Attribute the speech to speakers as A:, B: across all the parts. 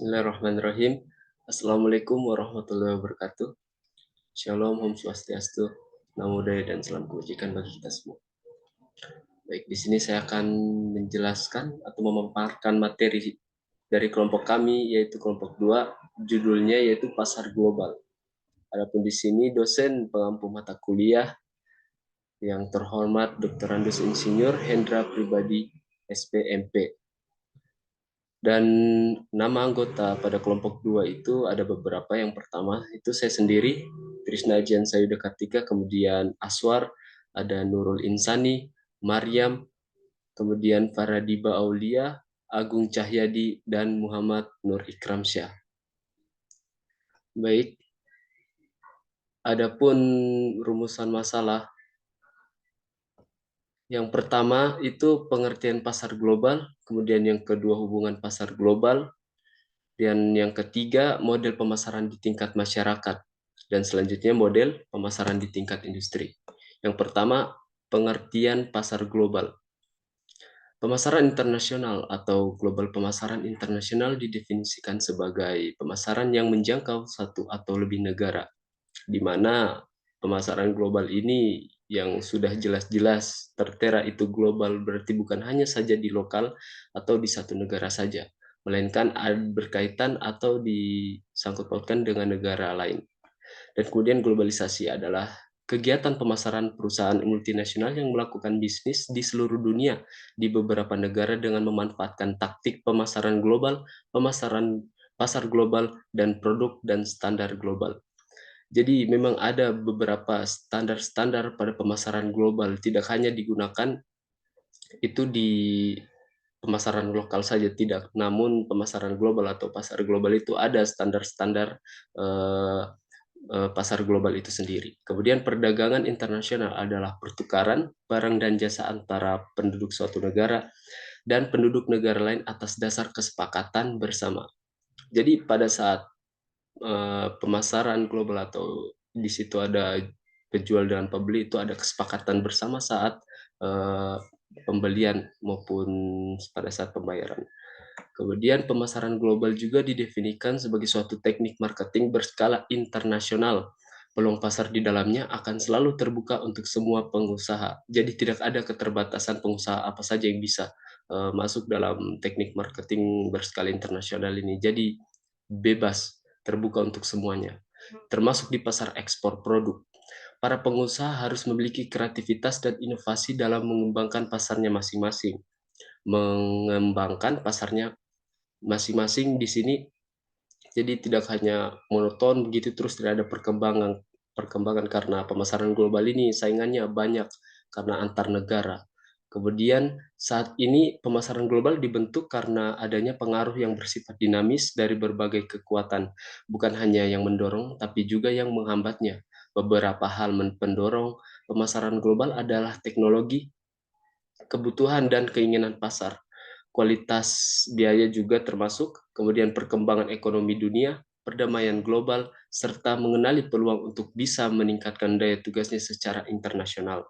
A: Bismillahirrahmanirrahim. Assalamualaikum warahmatullahi wabarakatuh. Shalom, Om Swastiastu, Namo Buddhaya dan salam kebajikan bagi kita semua. Baik, di sini saya akan menjelaskan atau memaparkan materi dari kelompok kami, yaitu kelompok 2, judulnya yaitu Pasar Global. Adapun di sini dosen pengampu mata kuliah yang terhormat Dr. Andes Insinyur Hendra Pribadi SPMP. Dan nama anggota pada kelompok 2 itu ada beberapa. Yang pertama itu saya sendiri, Krishna Ajian Sayuda Kartika, kemudian Aswar, ada Nurul Insani, Maryam, kemudian Faradiba Aulia, Agung Cahyadi, dan Muhammad Nur Ikramsyah. Baik, adapun rumusan masalah. Yang pertama itu pengertian pasar global, kemudian yang kedua hubungan pasar global, dan yang ketiga model pemasaran di tingkat masyarakat, dan selanjutnya model pemasaran di tingkat industri. Yang pertama, pengertian pasar global. Pemasaran internasional atau global pemasaran internasional didefinisikan sebagai pemasaran yang menjangkau satu atau lebih negara, di mana pemasaran global ini yang sudah jelas-jelas tertera itu global, berarti bukan hanya saja di lokal atau di satu negara saja, melainkan berkaitan atau disangkut pautkan dengan negara lain. Dan kemudian globalisasi adalah kegiatan pemasaran perusahaan multinasional yang melakukan bisnis di seluruh dunia di beberapa negara dengan memanfaatkan taktik pemasaran global, pemasaran pasar global, dan produk dan standar global. Jadi memang ada beberapa standar-standar pada pemasaran global, tidak hanya digunakan itu di pemasaran lokal saja, tidak. Namun pemasaran global atau pasar global itu ada standar-standar eh, pasar global itu sendiri. Kemudian perdagangan internasional adalah pertukaran barang dan jasa antara penduduk suatu negara dan penduduk negara lain atas dasar kesepakatan bersama. Jadi pada saat pemasaran global atau di situ ada penjual dan pembeli, itu ada kesepakatan bersama saat pembelian maupun pada saat pembayaran. Kemudian pemasaran global juga didefinisikan sebagai suatu teknik marketing berskala internasional. Peluang pasar di dalamnya akan selalu terbuka untuk semua pengusaha. Jadi tidak ada keterbatasan pengusaha apa saja yang bisa masuk dalam teknik marketing berskala internasional ini. Jadi bebas, terbuka untuk semuanya, termasuk di pasar ekspor produk. Para pengusaha harus memiliki kreativitas dan inovasi dalam mengembangkan pasarnya masing-masing. Mengembangkan pasarnya masing-masing di sini, jadi tidak hanya monoton begitu terus, tidak ada perkembangan karena pemasaran global ini saingannya banyak karena antar negara. Kemudian saat ini pemasaran global dibentuk karena adanya pengaruh yang bersifat dinamis dari berbagai kekuatan, bukan hanya yang mendorong tapi juga yang menghambatnya. Beberapa hal pendorong pemasaran global adalah teknologi, kebutuhan dan keinginan pasar, kualitas biaya juga termasuk, kemudian perkembangan ekonomi dunia, perdamaian global, serta mengenali peluang untuk bisa meningkatkan daya tugasnya secara internasional.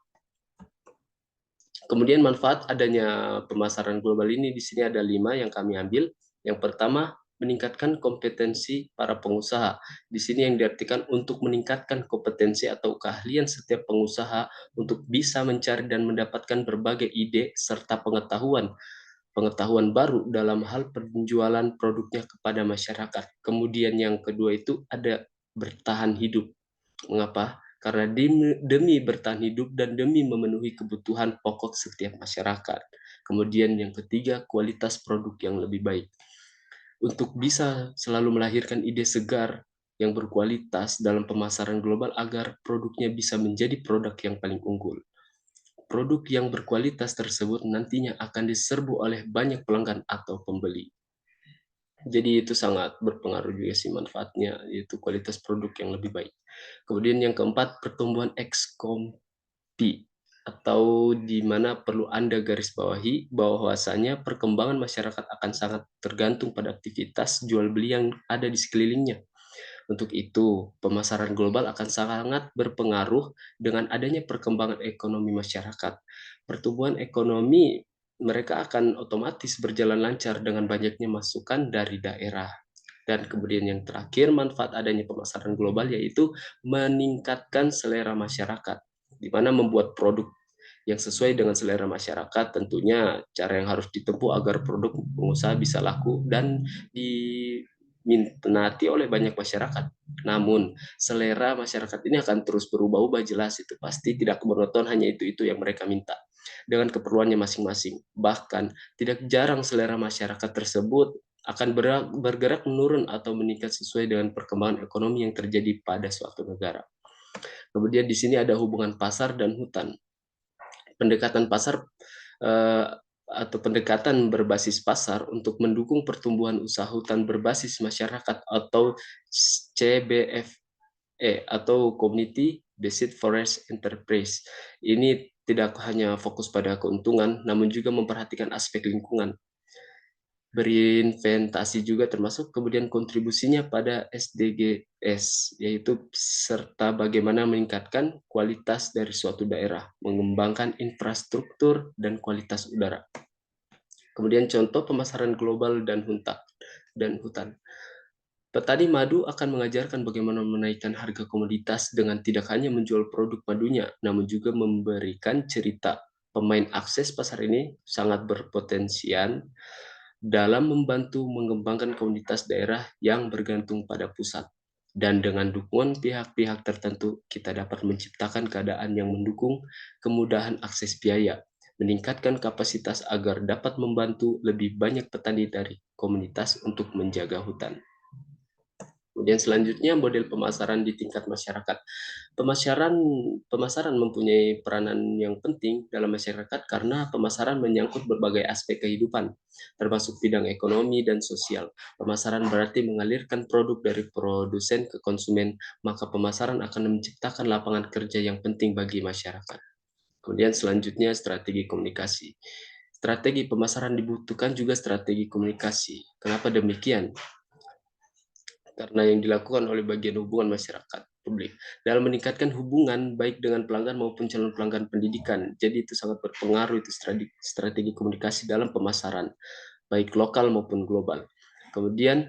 A: Kemudian manfaat adanya pemasaran global ini di sini ada 5 yang kami ambil. Yang pertama, meningkatkan kompetensi para pengusaha. Di sini yang diartikan untuk meningkatkan kompetensi atau keahlian setiap pengusaha untuk bisa mencari dan mendapatkan berbagai ide serta pengetahuan baru dalam hal penjualan produknya kepada masyarakat. Kemudian yang kedua itu ada bertahan hidup. Mengapa? Karena demi bertahan hidup dan demi memenuhi kebutuhan pokok setiap masyarakat. Kemudian yang ketiga, kualitas produk yang lebih baik. Untuk bisa selalu melahirkan ide segar yang berkualitas dalam pemasaran global agar produknya bisa menjadi produk yang paling unggul. Produk yang berkualitas tersebut nantinya akan diserbu oleh banyak pelanggan atau pembeli. Jadi itu sangat berpengaruh juga sih manfaatnya, yaitu kualitas produk yang lebih baik. Kemudian yang keempat, pertumbuhan ekskompi, atau di mana perlu Anda garis bawahi bahwasanya perkembangan masyarakat akan sangat tergantung pada aktivitas jual beli yang ada di sekelilingnya. Untuk itu, pemasaran global akan sangat berpengaruh dengan adanya perkembangan ekonomi masyarakat. Pertumbuhan ekonomi mereka akan otomatis berjalan lancar dengan banyaknya masukan dari daerah. Dan kemudian yang terakhir, manfaat adanya pemasaran global yaitu meningkatkan selera masyarakat, di mana membuat produk yang sesuai dengan selera masyarakat. Tentunya cara yang harus ditempuh agar produk pengusaha bisa laku dan diminati oleh banyak masyarakat. Namun selera masyarakat ini akan terus berubah-ubah, jelas itu pasti tidak monoton hanya itu yang mereka minta dengan keperluannya masing-masing. Bahkan tidak jarang selera masyarakat tersebut akan bergerak menurun atau meningkat sesuai dengan perkembangan ekonomi yang terjadi pada suatu negara. Kemudian di sini ada hubungan pasar dan hutan. Pendekatan pasar eh, atau pendekatan berbasis pasar untuk mendukung pertumbuhan usaha hutan berbasis masyarakat atau CBFE atau Community Based Forest Enterprise. Ini tidak hanya fokus pada keuntungan, namun juga memperhatikan aspek lingkungan, berinvestasi juga termasuk kemudian kontribusinya pada SDGs, yaitu serta bagaimana meningkatkan kualitas dari suatu daerah, mengembangkan infrastruktur dan kualitas udara. Kemudian contoh pemasaran global dan hutan. Petani madu akan mengajarkan bagaimana menaikkan harga komoditas dengan tidak hanya menjual produk madunya, namun juga memberikan cerita. Pemain akses pasar ini sangat berpotensial dalam membantu mengembangkan komunitas daerah yang bergantung pada pusat. Dan dengan dukungan pihak-pihak tertentu, kita dapat menciptakan keadaan yang mendukung kemudahan akses biaya, meningkatkan kapasitas agar dapat membantu lebih banyak petani dari komunitas untuk menjaga hutan. Kemudian selanjutnya model pemasaran di tingkat masyarakat. Pemasaran pemasaran mempunyai peranan yang penting dalam masyarakat karena pemasaran menyangkut berbagai aspek kehidupan, termasuk bidang ekonomi dan sosial. Pemasaran berarti mengalirkan produk dari produsen ke konsumen, maka pemasaran akan menciptakan lapangan kerja yang penting bagi masyarakat. Kemudian selanjutnya strategi komunikasi. Strategi pemasaran dibutuhkan juga strategi komunikasi. Kenapa demikian? Karena yang dilakukan oleh bagian hubungan masyarakat publik dalam meningkatkan hubungan baik dengan pelanggan maupun calon pelanggan pendidikan. Jadi itu sangat berpengaruh itu strategi komunikasi dalam pemasaran baik lokal maupun global. Kemudian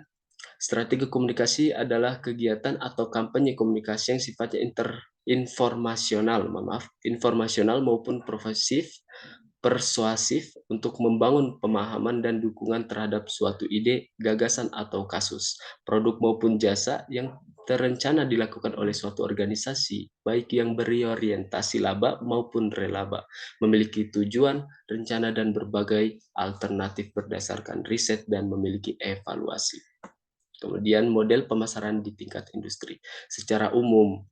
A: strategi komunikasi adalah kegiatan atau kampanye komunikasi yang sifatnya informasional maupun persuasif untuk membangun pemahaman dan dukungan terhadap suatu ide, gagasan, atau kasus, produk maupun jasa yang terencana dilakukan oleh suatu organisasi, baik yang berorientasi laba maupun relaba, memiliki tujuan, rencana, dan berbagai alternatif berdasarkan riset dan memiliki evaluasi. Kemudian model pemasaran di tingkat industri. Secara umum,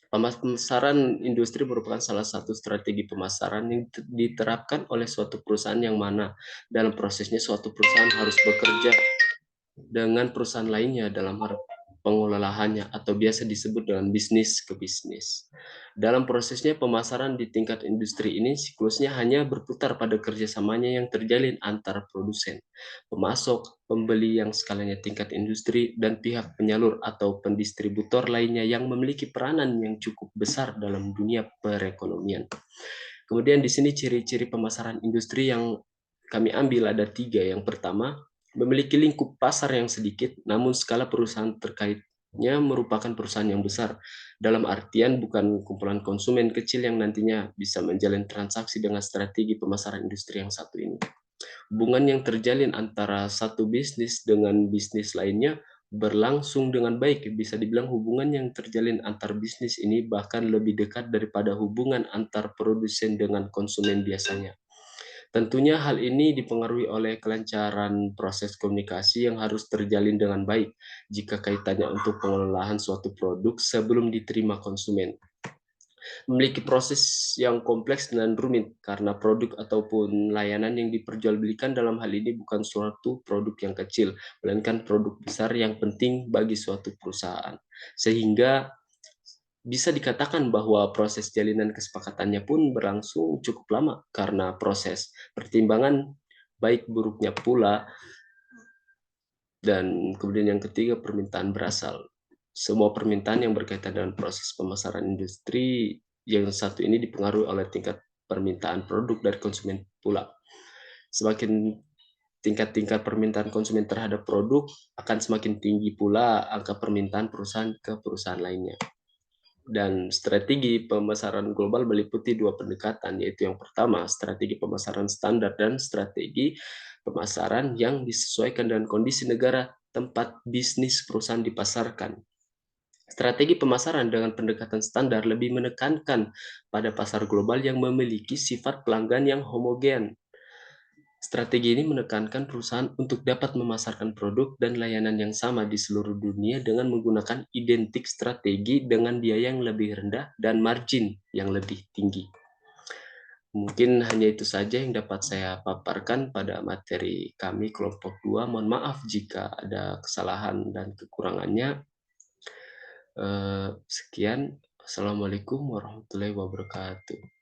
A: pemasaran industri merupakan salah satu strategi pemasaran yang diterapkan oleh suatu perusahaan yang mana dalam prosesnya suatu perusahaan harus bekerja dengan perusahaan lainnya dalam pengelolaannya atau biasa disebut dengan bisnis ke bisnis. Dalam prosesnya pemasaran di tingkat industri ini siklusnya hanya berputar pada kerjasamanya yang terjalin antar produsen, pemasok, pembeli yang skalanya tingkat industri, dan pihak penyalur atau pendistributor lainnya yang memiliki peranan yang cukup besar dalam dunia perekonomian. Kemudian di sini ciri-ciri pemasaran industri yang kami ambil ada 3. Yang pertama, memiliki lingkup pasar yang sedikit, namun skala perusahaan terkaitnya merupakan perusahaan yang besar. Dalam artian bukan kumpulan konsumen kecil yang nantinya bisa menjalin transaksi dengan strategi pemasaran industri yang satu ini. Hubungan yang terjalin antara satu bisnis dengan bisnis lainnya berlangsung dengan baik. Bisa dibilang hubungan yang terjalin antar bisnis ini bahkan lebih dekat daripada hubungan antar produsen dengan konsumen biasanya. Tentunya hal ini dipengaruhi oleh kelancaran proses komunikasi yang harus terjalin dengan baik jika kaitannya untuk pengelolaan suatu produk sebelum diterima konsumen. Memiliki proses yang kompleks dan rumit karena produk ataupun layanan yang diperjualbelikan dalam hal ini bukan suatu produk yang kecil, melainkan produk besar yang penting bagi suatu perusahaan. Sehingga bisa dikatakan bahwa proses jalinan kesepakatannya pun berlangsung cukup lama karena proses pertimbangan baik buruknya pula, dan kemudian yang ketiga permintaan berasal. Semua permintaan yang berkaitan dengan proses pemasaran industri yang satu ini dipengaruhi oleh tingkat permintaan produk dari konsumen pula. Semakin tingkat-tingkat permintaan konsumen terhadap produk akan semakin tinggi pula angka permintaan perusahaan ke perusahaan lainnya. Dan strategi pemasaran global meliputi dua pendekatan, yaitu yang pertama, strategi pemasaran standar dan strategi pemasaran yang disesuaikan dengan kondisi negara tempat bisnis perusahaan dipasarkan. Strategi pemasaran dengan pendekatan standar lebih menekankan pada pasar global yang memiliki sifat pelanggan yang homogen. Strategi ini menekankan perusahaan untuk dapat memasarkan produk dan layanan yang sama di seluruh dunia dengan menggunakan identik strategi dengan biaya yang lebih rendah dan margin yang lebih tinggi. Mungkin hanya itu saja yang dapat saya paparkan pada materi kami kelompok 2. Mohon maaf jika ada kesalahan dan kekurangannya. Sekian. Assalamualaikum warahmatullahi wabarakatuh.